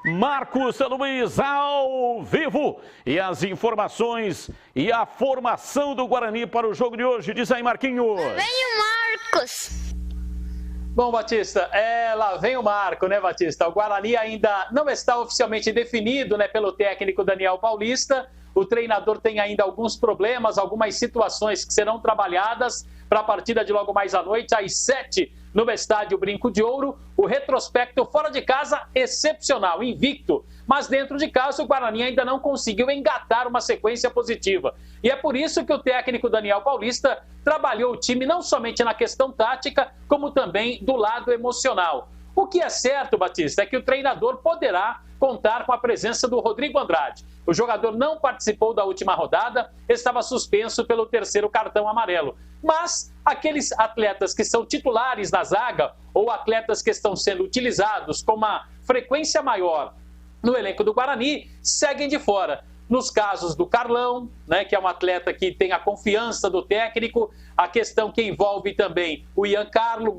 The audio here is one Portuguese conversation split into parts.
Marcos Luiz ao vivo. E as informações e a formação do Guarani para o jogo de hoje. Diz aí, Marquinhos. Vem o Marcos. Bom, Batista, lá vem o Marco, né, Batista? O Guarani ainda não está oficialmente definido, né, pelo técnico Daniel Paulista. O treinador tem ainda alguns problemas, algumas situações que serão trabalhadas para a partida de logo mais à noite, às 7, no estádio Brinco de Ouro. O retrospecto fora de casa, excepcional, invicto. Mas dentro de casa, o Guarani ainda não conseguiu engatar uma sequência positiva. E é por isso que o técnico Daniel Paulista trabalhou o time não somente na questão tática, como também do lado emocional. O que é certo, Batista, é que o treinador poderá contar com a presença do Rodrigo Andrade. O jogador não participou da última rodada, estava suspenso pelo 3º cartão amarelo. Mas aqueles atletas que são titulares na zaga ou atletas que estão sendo utilizados com uma frequência maior no elenco do Guarani seguem de fora. Nos casos do Carlão, né, que é um atleta que tem a confiança do técnico, a questão que envolve também o Ian Carlo,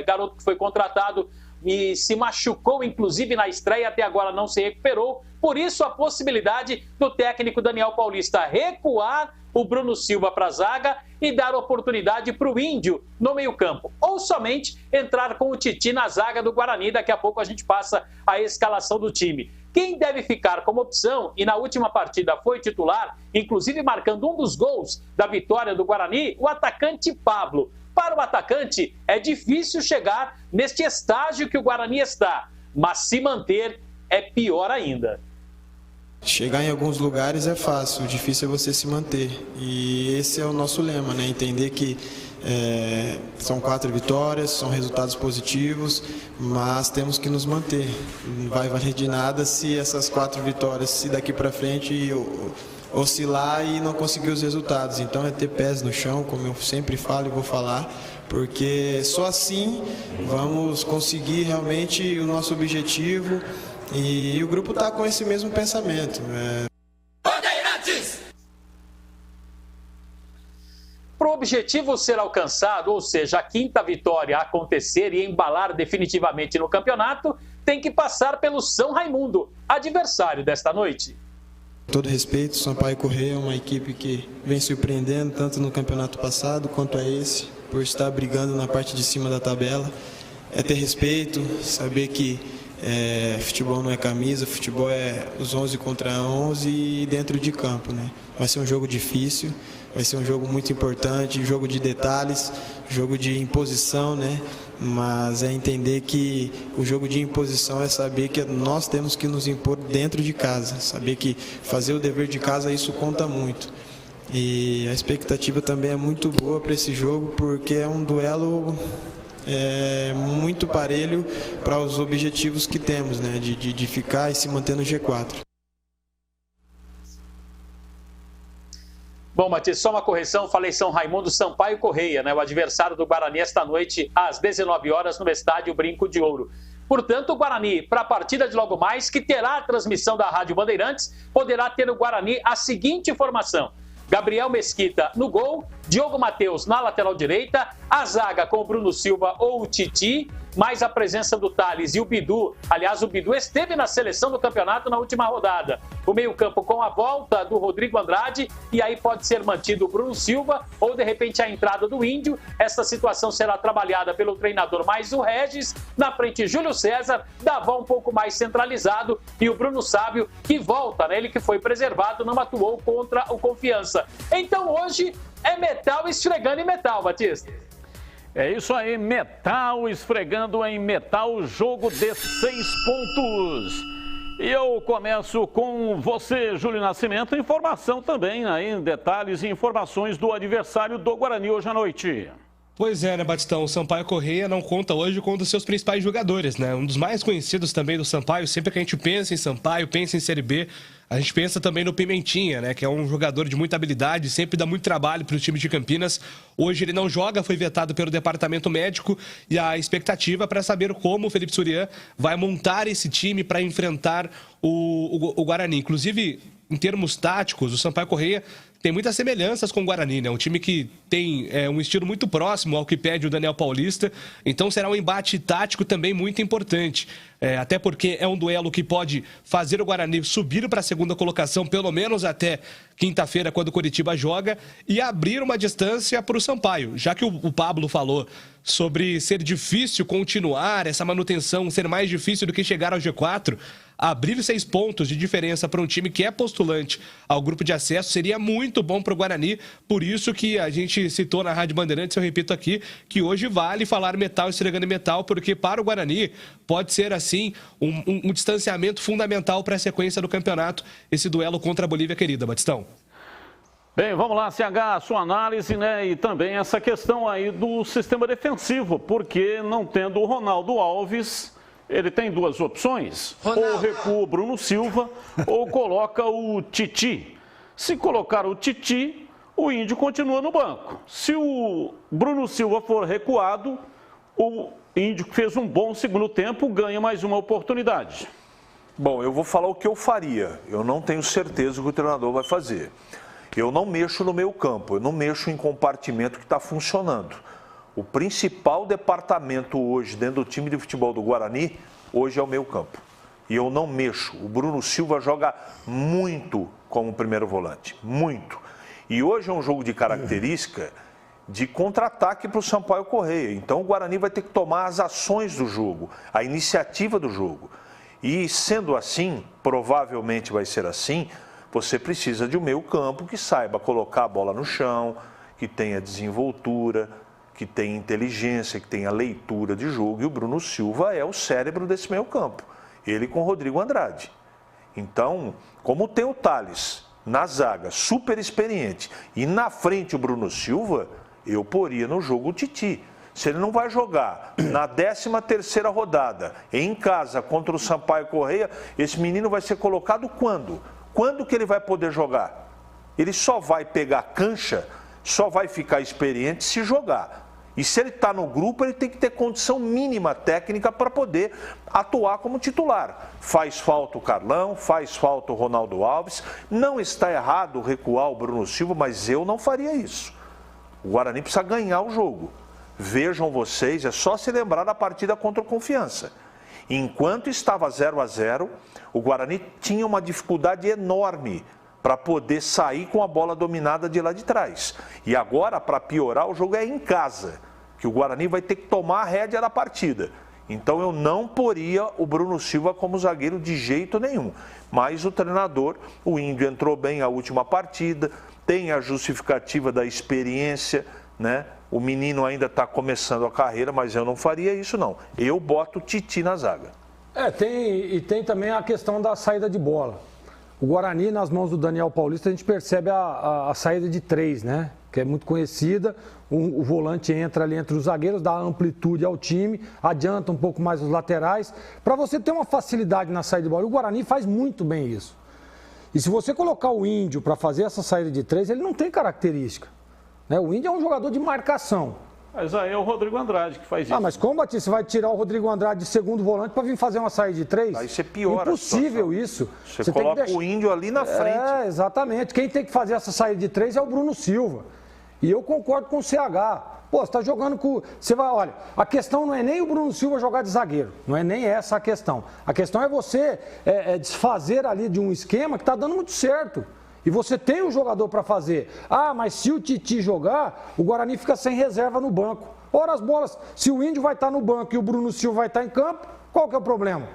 garoto que foi contratado e se machucou, inclusive, na estreia, até agora não se recuperou. Por isso, a possibilidade do técnico Daniel Paulista recuar o Bruno Silva para a zaga e dar oportunidade para o Índio no meio-campo. Ou somente entrar com o Titi na zaga do Guarani. Daqui a pouco a gente passa a escalação do time. Quem deve ficar como opção, e na última partida foi titular, inclusive marcando um dos gols da vitória do Guarani, o atacante Pablo. Para o atacante, é difícil chegar neste estágio que o Guarani está, mas se manter é pior ainda. Chegar em alguns lugares é fácil, o difícil é você se manter. E esse é o nosso lema, né? Entender que são 4 vitórias, são resultados positivos, mas temos que nos manter. Não vai valer de nada se essas 4 vitórias, se daqui para frente oscilar e não conseguir os resultados. Então é ter pés no chão, como eu sempre falo e vou falar, porque só assim vamos conseguir realmente o nosso objetivo e o grupo está com esse mesmo pensamento. Para o objetivo ser alcançado, ou seja, a 5ª vitória acontecer e embalar definitivamente no campeonato, tem que passar pelo São Raimundo, adversário desta noite. Todo respeito, Sampaio Corrêa é uma equipe que vem surpreendendo tanto no campeonato passado quanto a esse, por estar brigando na parte de cima da tabela. É ter respeito, saber que futebol não é camisa, futebol é os 11 contra 11 e dentro de campo, né? Vai ser um jogo difícil, vai ser um jogo muito importante, jogo de detalhes, jogo de imposição, né? Mas é entender que o jogo de imposição é saber que nós temos que nos impor dentro de casa, saber que fazer o dever de casa, isso conta muito. E a expectativa também é muito boa para esse jogo, porque é um duelo muito parelho para os objetivos que temos, né? De ficar e se manter no G4. Bom, Matias, só uma correção, falei São Raimundo, Sampaio Corrêa, né? O adversário do Guarani esta noite às 19 horas no estádio Brinco de Ouro. Portanto, o Guarani, para a partida de logo mais, que terá a transmissão da Rádio Bandeirantes, poderá ter o Guarani a seguinte formação: Gabriel Mesquita no gol, Diogo Matheus na lateral direita, a zaga com o Bruno Silva ou o Titi, mais a presença do Thales e o Bidu. Aliás, o Bidu esteve na seleção do campeonato na última rodada. O meio-campo com a volta do Rodrigo Andrade, e aí pode ser mantido o Bruno Silva ou, de repente, a entrada do Índio. Essa situação será trabalhada pelo treinador mais o Regis. Na frente, Júlio César, Davó um pouco mais centralizado e o Bruno Sábio, que volta, né? Ele que foi preservado, não atuou contra o Confiança. Então, hoje é metal esfregando em metal, Batista. É isso aí, metal esfregando em metal, jogo de 6 pontos. E eu começo com você, Júlio Nascimento, informação também, aí, detalhes e informações do adversário do Guarani hoje à noite. Pois é, né, Batistão? O Sampaio Corrêa não conta hoje com um dos seus principais jogadores, né? Um dos mais conhecidos também do Sampaio. Sempre que a gente pensa em Sampaio, pensa em Série B, a gente pensa também no Pimentinha, né? Que é um jogador de muita habilidade, sempre dá muito trabalho para o time de Campinas. Hoje ele não joga, foi vetado pelo departamento médico e a expectativa para saber como o Felipe Surian vai montar esse time para enfrentar o Guarani. Inclusive, em termos táticos, o Sampaio Corrêa tem muitas semelhanças com o Guarani, né? Um time que tem um estilo muito próximo ao que pede o Daniel Paulista, então será um embate tático também muito importante, até porque é um duelo que pode fazer o Guarani subir para a segunda colocação, pelo menos até quinta-feira, quando o Coritiba joga, e abrir uma distância para o Sampaio, já que o Pablo falou sobre ser difícil continuar, essa manutenção ser mais difícil do que chegar ao G4, abrir 6 pontos de diferença para um time que é postulante ao grupo de acesso seria muito bom para o Guarani, por isso que a gente citou na Rádio Bandeirantes, eu repito aqui, que hoje vale falar metal esfregando metal, porque para o Guarani pode ser assim um distanciamento fundamental para a sequência do campeonato, esse duelo contra a Bolívia querida, Batistão. Bem, vamos lá, CH, a sua análise, né? E também essa questão aí do sistema defensivo, porque não tendo o Ronaldo Alves, ele tem 2 opções, ou recua o Bruno Silva, ou coloca o Titi. Se colocar o Titi, o Índio continua no banco. Se o Bruno Silva for recuado, o Índio, que fez um bom segundo tempo, ganha mais uma oportunidade. Bom, eu vou falar o que eu faria. Eu não tenho certeza o que o treinador vai fazer. Eu não mexo no meio campo, eu não mexo em compartimento que está funcionando. O principal departamento hoje dentro do time de futebol do Guarani, hoje é o meio campo. E eu não mexo. O Bruno Silva joga muito como primeiro volante, muito. E hoje é um jogo de característica de contra-ataque para o Sampaio Corrêa. Então o Guarani vai ter que tomar as ações do jogo, a iniciativa do jogo. E sendo assim, provavelmente vai ser assim, você precisa de um meio campo que saiba colocar a bola no chão, que tenha desenvoltura, que tenha inteligência, que tenha leitura de jogo. E o Bruno Silva é o cérebro desse meio campo. Ele com o Rodrigo Andrade. Então, como tem o Thales na zaga, super experiente, e na frente o Bruno Silva, eu poria no jogo o Titi. Se ele não vai jogar na 13ª rodada, em casa, contra o Sampaio Corrêa, esse menino vai ser colocado quando? Quando que ele vai poder jogar? Ele só vai pegar cancha, só vai ficar experiente se jogar. E se ele está no grupo, ele tem que ter condição mínima técnica para poder atuar como titular. Faz falta o Carlão, faz falta o Ronaldo Alves. Não está errado recuar o Bruno Silva, mas eu não faria isso. O Guarani precisa ganhar o jogo. Vejam vocês, é só se lembrar da partida contra o Confiança. Enquanto estava 0-0, o Guarani tinha uma dificuldade enorme para poder sair com a bola dominada de lá de trás. E agora, para piorar, o jogo é em casa, que o Guarani vai ter que tomar a rédea da partida. Então eu não poria o Bruno Silva como zagueiro de jeito nenhum. Mas o treinador, o Índio, entrou bem a última partida, tem a justificativa da experiência, né? O menino ainda está começando a carreira, mas eu não faria isso não. Eu boto o Titi na zaga. Tem também a questão da saída de bola. O Guarani, nas mãos do Daniel Paulista, a gente percebe a saída de 3, né? Que é muito conhecida. O volante entra ali entre os zagueiros, dá amplitude ao time, adianta um pouco mais os laterais, para você ter uma facilidade na saída de bola. E o Guarani faz muito bem isso. E se você colocar o Índio para fazer essa saída de 3, ele não tem característica. Né? O Índio é um jogador de marcação. Mas aí é o Rodrigo Andrade que faz isso. Mas como, Batista, você vai tirar o Rodrigo Andrade de segundo volante para vir fazer uma saída de 3? Aí você piora. Impossível isso. Você coloca o Índio ali na frente. Exatamente. Quem tem que fazer essa saída de 3 é o Bruno Silva. E eu concordo com o CH. Pô, você está jogando com... Olha, a questão não é nem o Bruno Silva jogar de zagueiro. Não é nem essa a questão. A questão é você desfazer ali de um esquema que está dando muito certo. E você tem um jogador para fazer. Mas se o Titi jogar, o Guarani fica sem reserva no banco. Ora as bolas, se o Índio vai estar no banco e o Bruno Silva vai estar em campo, qual que é o problema?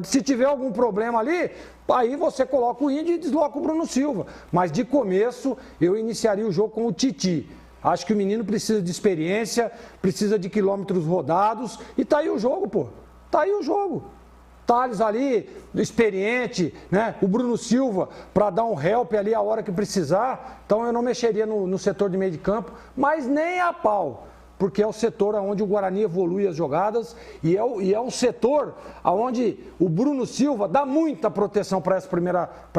Se tiver algum problema ali, aí você coloca o Índio e desloca o Bruno Silva. Mas de começo, eu iniciaria o jogo com o Titi. Acho que o menino precisa de experiência, precisa de quilômetros rodados. E tá aí o jogo, pô. Tá aí o jogo. Thales ali, experiente, né? O Bruno Silva para dar um help ali a hora que precisar. Então eu não mexeria no setor de meio de campo, mas nem a pau, porque é o setor onde o Guarani evolui as jogadas e é um setor onde o Bruno Silva dá muita proteção para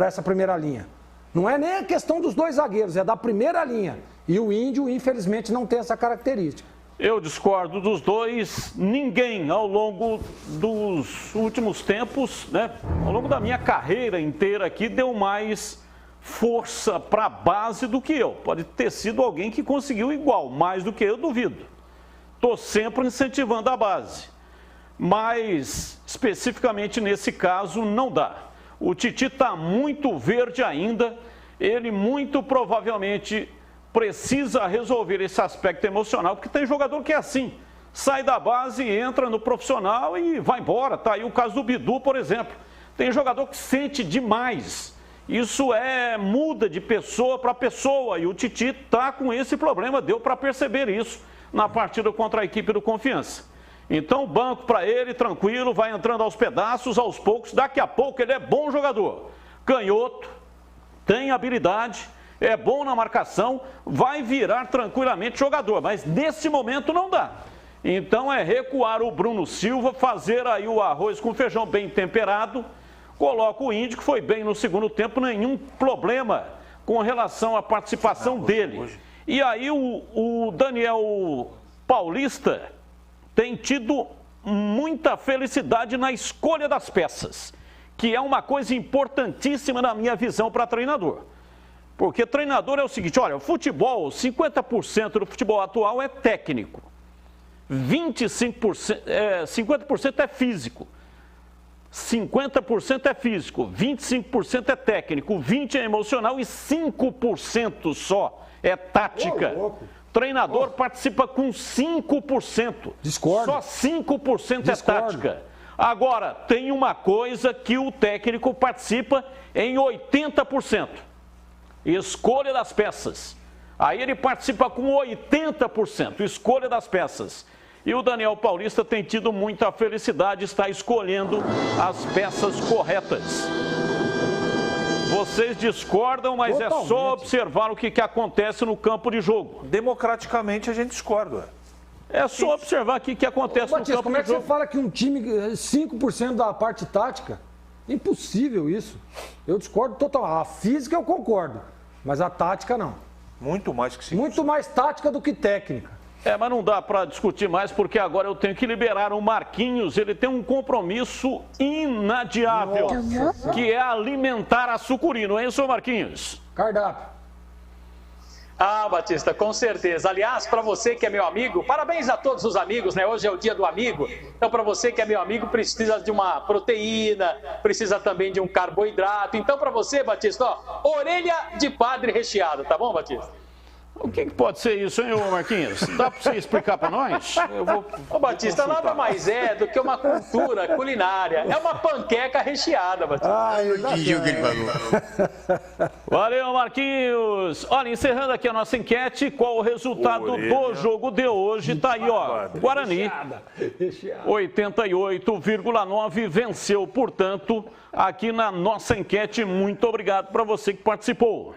essa primeira linha. Não é nem a questão dos 2 zagueiros, é da primeira linha. E o Índio, infelizmente, não tem essa característica. Eu discordo dos dois. Ninguém ao longo dos últimos tempos, né, ao longo da minha carreira inteira aqui, deu mais força para a base do que eu. Pode ter sido alguém que conseguiu igual, mais do que eu, duvido. Estou sempre incentivando a base. Mas, especificamente nesse caso, não dá. O Titi está muito verde ainda, ele muito provavelmente precisa resolver esse aspecto emocional, porque tem jogador que é assim, sai da base, entra no profissional e vai embora. Tá aí o caso do Bidu, por exemplo. Tem jogador que sente demais. Isso muda de pessoa para pessoa e o Titi está com esse problema, deu para perceber isso na partida contra a equipe do Confiança. Então, banco para ele, tranquilo, vai entrando aos pedaços, aos poucos. Daqui a pouco ele é bom jogador, canhoto, tem habilidade, é bom na marcação, vai virar tranquilamente jogador, mas nesse momento não dá. Então é recuar o Bruno Silva, fazer aí o arroz com feijão bem temperado, coloca o Índio, que foi bem no segundo tempo, nenhum problema com relação à participação dele. E aí o Daniel Paulista tem tido muita felicidade na escolha das peças, que é uma coisa importantíssima na minha visão para treinador. Porque treinador é o seguinte, olha, o futebol, 50% do futebol atual é técnico, 50% é físico, 50% é físico, 25% é técnico, 20% é emocional e 5% só é tática. Treinador participa com 5%. Discordo. Só 5% é tática. Agora, tem uma coisa que o técnico participa em 80%. Escolha das peças. Aí ele participa com 80%, escolha das peças. E o Daniel Paulista tem tido muita felicidade, está escolhendo as peças corretas. Vocês discordam, mas totalmente. É só observar o que acontece no campo de jogo. Democraticamente a gente discorda. É só observar o que acontece no campo de jogo. Como é que você fala que um time, 5% da parte tática? Impossível isso. Eu discordo totalmente. A física eu concordo, mas a tática não. Muito mais que 5%. Muito mais tática do que técnica. Mas não dá para discutir mais, porque agora eu tenho que liberar o Marquinhos. Ele tem um compromisso inadiável, que é alimentar a sucuri, não é isso, Marquinhos? Cardápio. Ah, Batista, com certeza. Aliás, para você que é meu amigo, parabéns a todos os amigos, né? Hoje é o dia do amigo. Então, para você que é meu amigo, precisa de uma proteína, precisa também de um carboidrato. Então, para você, Batista, ó, orelha de padre recheada, tá bom, Batista? O que pode ser isso, hein, Marquinhos? Dá para você explicar para nós? Ô, Batista, nada mais é do que uma cultura culinária. É uma panqueca recheada, Batista. Eu entendi o que ele falou. Valeu, Marquinhos. Olha, encerrando aqui a nossa enquete, qual o resultado do jogo de hoje? Tá aí, ó. Guarani, 88,9 venceu, portanto, aqui na nossa enquete. Muito obrigado para você que participou.